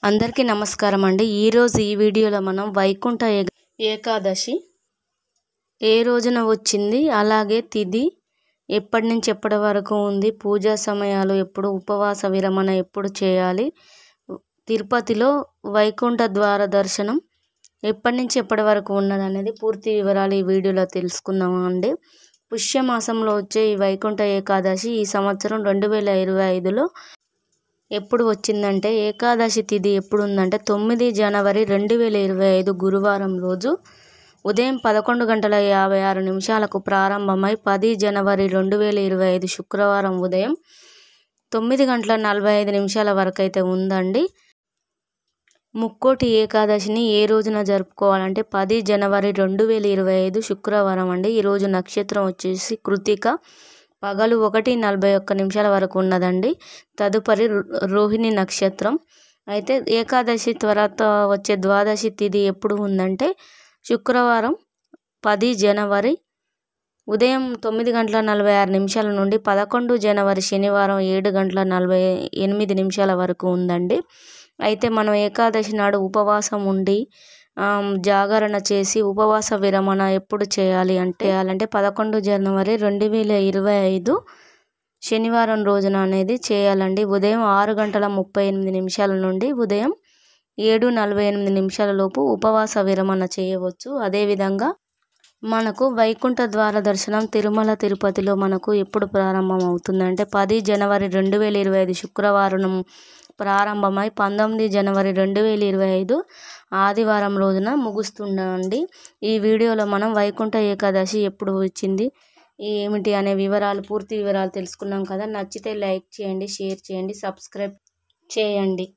అందరికీ నమస్కారం అండి। ఈరోజు ఈ వీడియోలో మనం వైకుంఠ ఏకాదశి ఏ రోజున వచ్చింది, అలాగే తిథి ఎప్పటి నుంచి ఎప్పటి వరకు ఉంది, పూజా సమయాలు ఎప్పుడు, ఉపవాస విరమణ ఎప్పుడు చేయాలి, తిరుపతిలో వైకుంఠ ద్వార దర్శనం ఎప్పటి నుంచి ఎప్పటి వరకు ఉన్నదనేది పూర్తి వివరాలు ఈ వీడియోలో తెలుసుకుందాం అండి। పుష్యమాసంలో వచ్చే ఈ వైకుంఠ ఏకాదశి ఈ సంవత్సరం 2025లో ఎప్పుడు వచ్చిందంటే, ఏకాదశి తిథి ఎప్పుడు ఉందంటే 9 జనవరి 2025 గురువారం రోజు ఉదయం 11:56 ప్రారంభమై 10 జనవరి 2025 శుక్రవారం ఉదయం 9:45 వరకు అయితే ఉందండి। ముక్కోటి ఏకాదశిని ఏ రోజున జరుపుకోవాలంటే 10 జనవరి 2025 శుక్రవారం అండి। ఈరోజు నక్షత్రం వచ్చేసి కృతిక, పగలు 1:41 వరకు ఉన్నదండి। తదుపరి రోహిణి నక్షత్రం। అయితే ఏకాదశి తర్వాత వచ్చే ద్వాదశి తిథి ఎప్పుడు ఉందంటే శుక్రవారం 10 జనవరి ఉదయం 9:46 నుండి 11 జనవరి శనివారం 7:48 వరకు ఉందండి। అయితే మనం ఏకాదశి నాడు ఉపవాసం ఉండి జాగరణ చేసి ఉపవాస విరమణ ఎప్పుడు చేయాలి అంటే 11 జనవరి 2025 శనివారం రోజున అనేది చేయాలండి। ఉదయం 6:38 నుండి ఉదయం 7:48 లోపు ఉపవాస విరమణ చేయవచ్చు। అదేవిధంగా మనకు వైకుంఠ ద్వార దర్శనం తిరుమల తిరుపతిలో మనకు ఎప్పుడు ప్రారంభం అవుతుందంటే 10 జనవరి 2025 శుక్రవారం ప్రారంభమై 19 జనవరి 2025 ఆదివారం రోజున ముగుస్తుందండి। ఈ వీడియోలో మనం వైకుంఠ ఏకాదశి ఎప్పుడు వచ్చింది, ఏమిటి అనే పూర్తి వివరాలు తెలుసుకున్నాం కదా। నచ్చితే లైక్ చేయండి, షేర్ చేయండి, సబ్స్క్రైబ్ చేయండి।